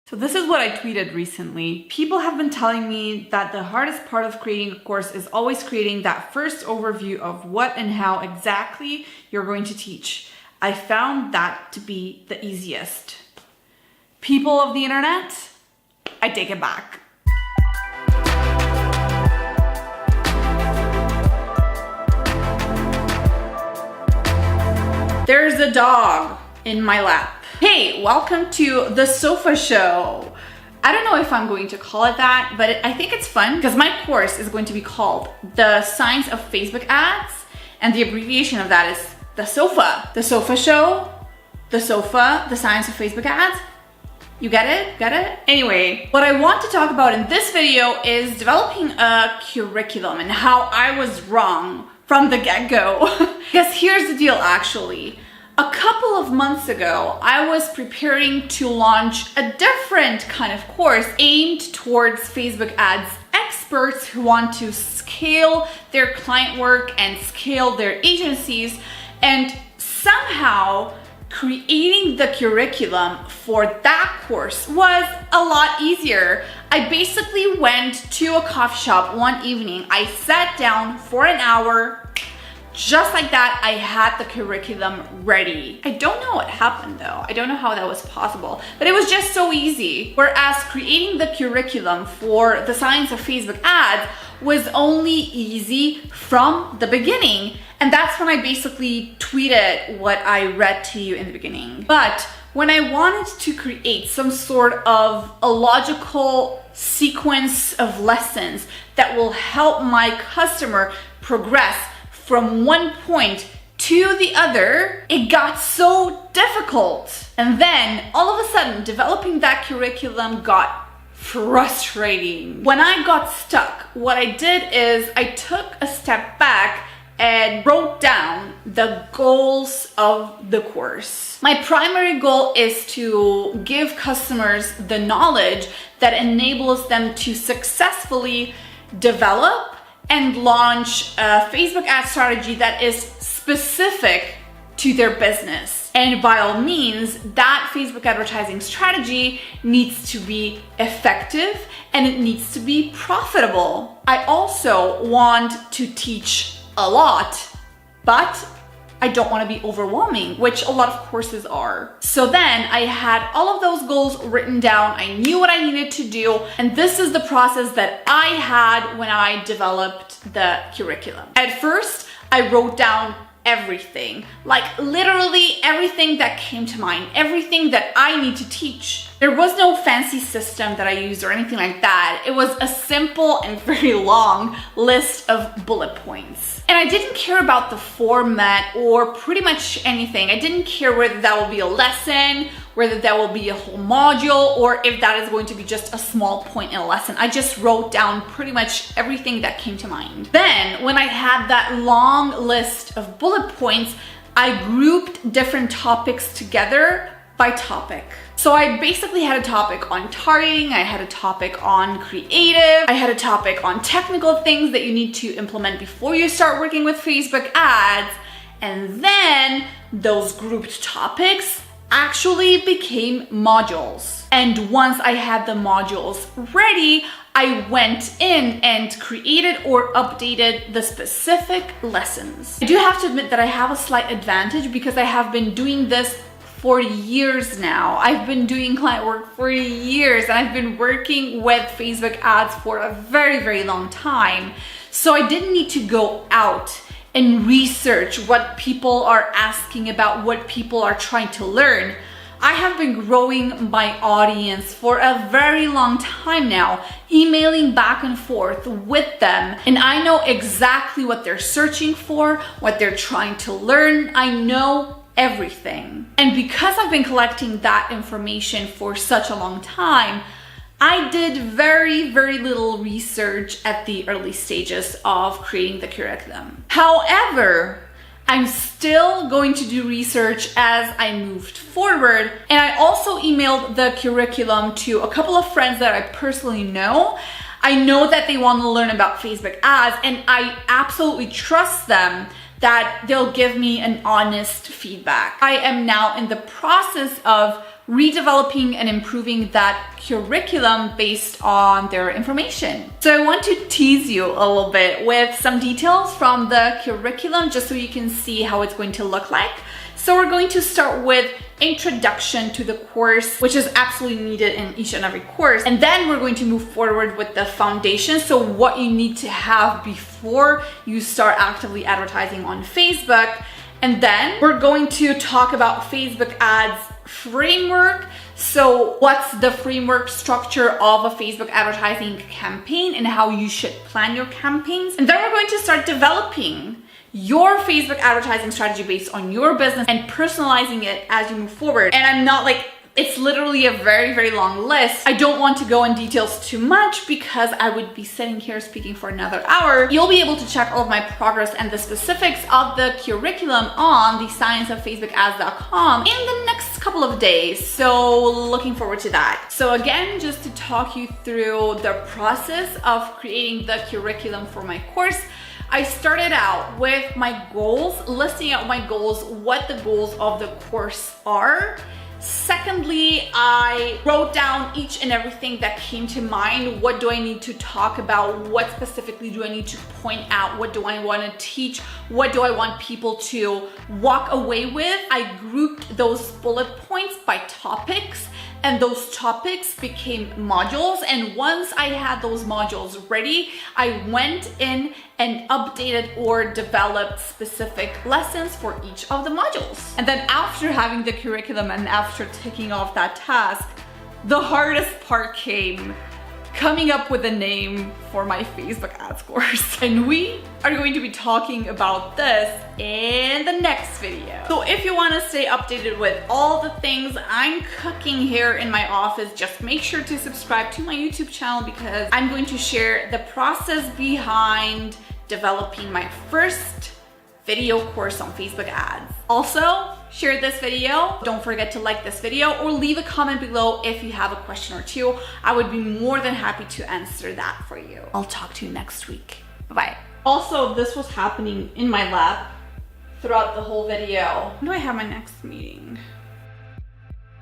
So this is what I tweeted recently. People have been telling me that the hardest part of creating a course is always creating that first overview of what and how exactly you're going to teach. I found that to be the easiest. People of the internet, I take it back. There's a dog in my lap. Hey, welcome to The Sofa Show. I don't know if I'm going to call it that, but I think it's fun because my course is going to be called The Science of Facebook Ads, and the abbreviation of that is The Sofa. The Sofa Show, The Sofa, The Science of Facebook Ads. You get it? Get it? Anyway, what I want to talk about in this video is developing a curriculum and how I was wrong from the get-go. Because here's the deal, actually. A couple of months ago, I was preparing to launch a different kind of course aimed towards Facebook ads experts who want to scale their client work and scale their agencies, and somehow creating the curriculum for that course was a lot easier. I basically went to a coffee shop one evening. I sat down for an hour. Just like that, I had the curriculum ready. I don't know what happened though. I don't know how that was possible, but it was just so easy. Whereas creating the curriculum for the science of Facebook ads was only easy from the beginning. And that's when I basically tweeted what I read to you in the beginning. But when I wanted to create some sort of a logical sequence of lessons that will help my customer progress from one point to the other, it got so difficult. And then all of a sudden, developing that curriculum got frustrating. When I got stuck, what I did is I took a step back and wrote down the goals of the course. My primary goal is to give customers the knowledge that enables them to successfully develop and launch a Facebook ad strategy that is specific to their business. And by all means, that Facebook advertising strategy needs to be effective and it needs to be profitable. I also want to teach a lot, but I don't want to be overwhelming, which a lot of courses are. So then I had all of those goals written down. I knew what I needed to do. And this is the process that I had when I developed the curriculum. At first, I wrote down everything, like literally everything that came to mind, everything that I need to teach. There was no fancy system that I used or anything like that. It was a simple and very long list of bullet points. And I didn't care about the format or pretty much anything. I didn't care whether that will be a lesson, whether that will be a whole module, or if that is going to be just a small point in a lesson. I just wrote down pretty much everything that came to mind. Then, when I had that long list of bullet points, I grouped different topics together by topic. So I basically had a topic on targeting, I had a topic on creative, I had a topic on technical things that you need to implement before you start working with Facebook ads, and then those grouped topics actually became modules. And once I had the modules ready, I went in and created or updated the specific lessons. I do have to admit that I have a slight advantage because I have been doing this for years now. I've been doing client work for years and I've been working with Facebook ads for a very, very long time. So I didn't need to go out and research what people are asking about, what people are trying to learn. I have been growing my audience for a very long time now, emailing back and forth with them. And I know exactly what they're searching for, what they're trying to learn. I know everything. And because I've been collecting that information for such a long time, I did very, very little research at the early stages of creating the curriculum. However, I'm still going to do research as I moved forward. And I also emailed the curriculum to a couple of friends that I personally know. I know that they want to learn about Facebook ads, and I absolutely trust them that they'll give me an honest feedback. I am now in the process of redeveloping and improving that curriculum based on their information. So I want to tease you a little bit with some details from the curriculum just so you can see how it's going to look like. So we're going to start with introduction to the course, which is absolutely needed in each and every course. And then we're going to move forward with the foundation. So what you need to have before you start actively advertising on Facebook. And then we're going to talk about Facebook ads framework. So what's the framework structure of a Facebook advertising campaign and how you should plan your campaigns. And then we're going to start developing your Facebook advertising strategy based on your business and personalizing it as you move forward. And I'm not like, it's literally a very, very long list. I don't want to go in details too much because I would be sitting here speaking for another hour. You'll be able to check all of my progress and the specifics of the curriculum on the scienceoffacebookads.com in the next couple of days. So looking forward to that. So again, just to talk you through the process of creating the curriculum for my course, I started out with my goals, listing out my goals, what the goals of the course are. Secondly, I wrote down each and everything that came to mind. What do I need to talk about? What specifically do I need to point out? What do I want to teach? What do I want people to walk away with? I grouped those bullet points by topics, and those topics became modules. And once I had those modules ready, I went in and updated or developed specific lessons for each of the modules. And then after having the curriculum and after ticking off that task, the hardest part came: coming up with a name for my Facebook ads course. And we are going to be talking about this in the next video. So if you want to stay updated with all the things I'm cooking here in my office, just make sure to subscribe to my YouTube channel because I'm going to share the process behind developing my first video course on Facebook ads. Also, share this video. Don't forget to like this video or leave a comment below if you have a question or two. I would be more than happy to answer that for you. I'll talk to you next week. Bye-bye. Also, this was happening in my lab throughout the whole video. When do I have my next meeting?